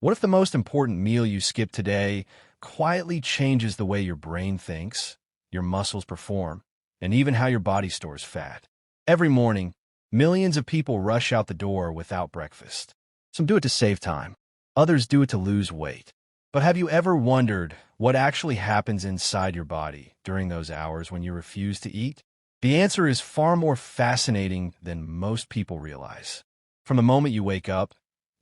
What if the most important meal you skip today quietly changes the way your brain thinks, your muscles perform, and even how your body stores fat? Every morning, millions of people rush out the door without breakfast. Some do it to save time. Others do it to lose weight. But have you ever wondered what actually happens inside your body during those hours when you refuse to eat? The answer is far more fascinating than most people realize. From the moment you wake up,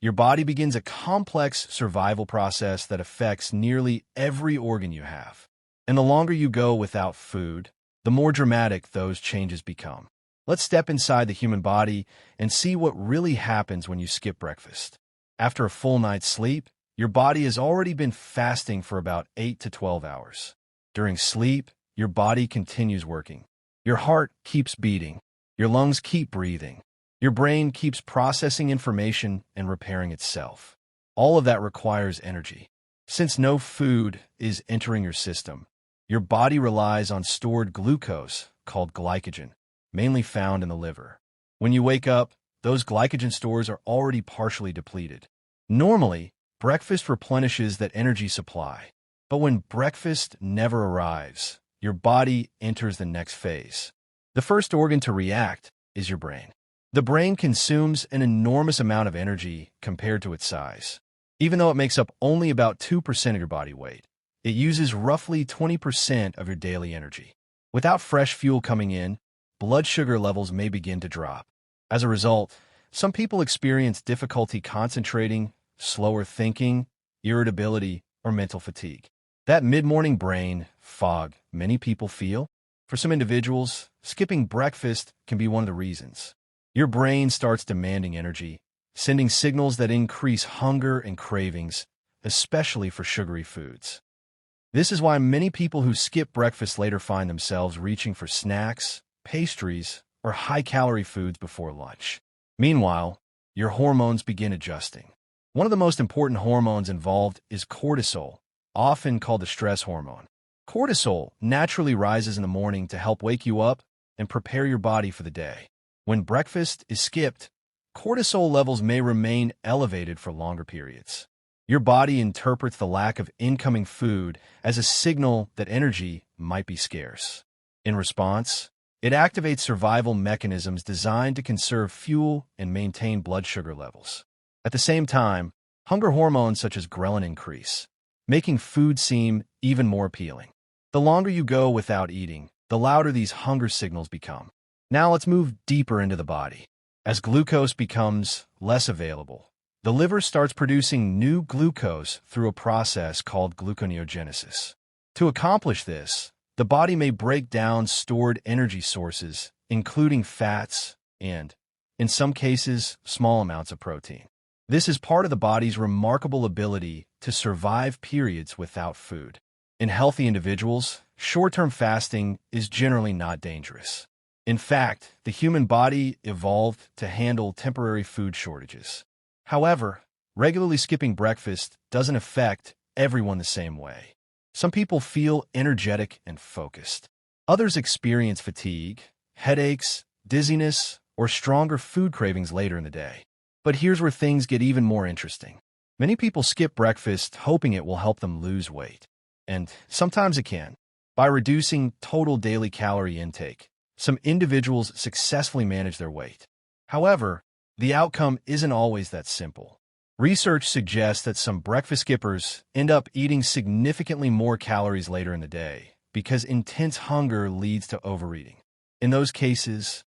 your body begins a complex survival process that affects nearly every organ you have. And the longer you go without food, the more dramatic those changes become. Let's step inside the human body and see what really happens when you skip breakfast. After a full night's sleep, your body has already been fasting for about 8 to 12 hours. During sleep, your body continues working. Your heart keeps beating. Your lungs keep breathing. Your brain keeps processing information and repairing itself. All of that requires energy. Since no food is entering your system, your body relies on stored glucose, called glycogen, mainly found in the liver. When you wake up, those glycogen stores are already partially depleted. Normally, breakfast replenishes that energy supply. But when breakfast never arrives, your body enters the next phase. The first organ to react is your brain. The brain consumes an enormous amount of energy compared to its size. Even though it makes up only about 2% of your body weight, it uses roughly 20% of your daily energy. Without fresh fuel coming in, blood sugar levels may begin to drop. As a result, some people experience difficulty concentrating, slower thinking, irritability, or mental fatigue. That mid-morning brain fog many people feel. For some individuals, skipping breakfast can be one of the reasons. Your brain starts demanding energy, sending signals that increase hunger and cravings, especially for sugary foods. This is why many people who skip breakfast later find themselves reaching for snacks, pastries, or high-calorie foods before lunch. Meanwhile, your hormones begin adjusting. One of the most important hormones involved is cortisol, often called the stress hormone. Cortisol naturally rises in the morning to help wake you up and prepare your body for the day. When breakfast is skipped, cortisol levels may remain elevated for longer periods. Your body interprets the lack of incoming food as a signal that energy might be scarce. In response, it activates survival mechanisms designed to conserve fuel and maintain blood sugar levels. At the same time, hunger hormones such as ghrelin increase, making food seem even more appealing. The longer you go without eating, the louder these hunger signals become. Now let's move deeper into the body. As glucose becomes less available, the liver starts producing new glucose through a process called gluconeogenesis. To accomplish this, the body may break down stored energy sources, including fats and, in some cases, small amounts of protein. This is part of the body's remarkable ability to survive periods without food. In healthy individuals, short-term fasting is generally not dangerous. In fact, the human body evolved to handle temporary food shortages. However, regularly skipping breakfast doesn't affect everyone the same way. Some people feel energetic and focused. Others experience fatigue, headaches, dizziness, or stronger food cravings later in the day. But here's where things get even more interesting. Many people skip breakfast hoping it will help them lose weight. And sometimes it can. By reducing total daily calorie intake, some individuals successfully manage their weight. However, the outcome isn't always that simple. Research suggests that some breakfast skippers end up eating significantly more calories later in the day because intense hunger leads to overeating. In those cases,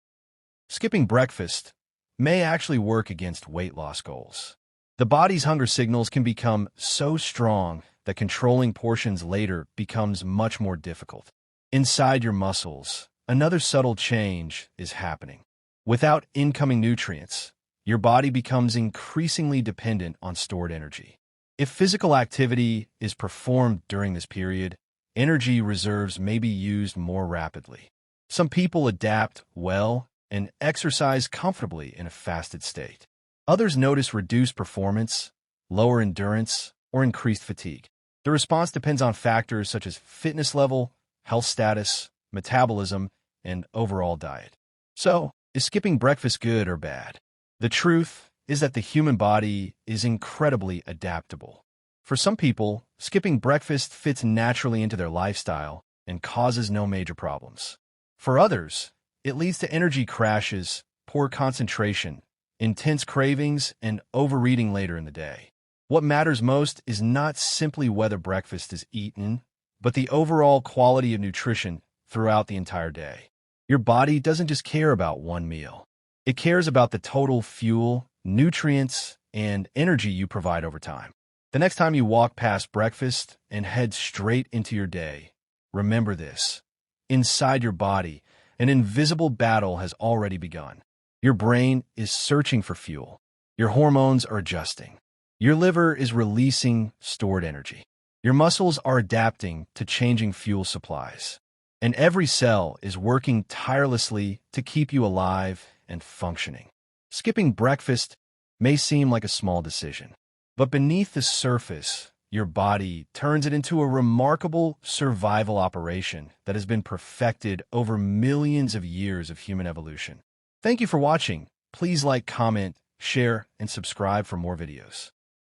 skipping breakfast may actually work against weight loss goals. The body's hunger signals can become so strong that controlling portions later becomes much more difficult. Inside your muscles, another subtle change is happening. Without incoming nutrients, your body becomes increasingly dependent on stored energy. If physical activity is performed during this period, energy reserves may be used more rapidly. Some people adapt well and exercise comfortably in a fasted state. Others notice reduced performance, lower endurance, or increased fatigue. The response depends on factors such as fitness level, health status, metabolism, and overall diet. So, is skipping breakfast good or bad? The truth is that the human body is incredibly adaptable. For some people, skipping breakfast fits naturally into their lifestyle and causes no major problems. For others, it leads to energy crashes, poor concentration, intense cravings, and overeating later in the day. What matters most is not simply whether breakfast is eaten, but the overall quality of nutrition throughout the entire day. Your body doesn't just care about one meal. It cares about the total fuel, nutrients, and energy you provide over time. The next time you walk past breakfast and head straight into your day, remember this. Inside your body, an invisible battle has already begun. Your brain is searching for fuel. Your hormones are adjusting. Your liver is releasing stored energy. Your muscles are adapting to changing fuel supplies. And every cell is working tirelessly to keep you alive and functioning. Skipping breakfast may seem like a small decision, but beneath the surface, your body turns it into a remarkable survival operation that has been perfected over millions of years of human evolution. Thank you for watching. Please like, comment, share, and subscribe for more videos.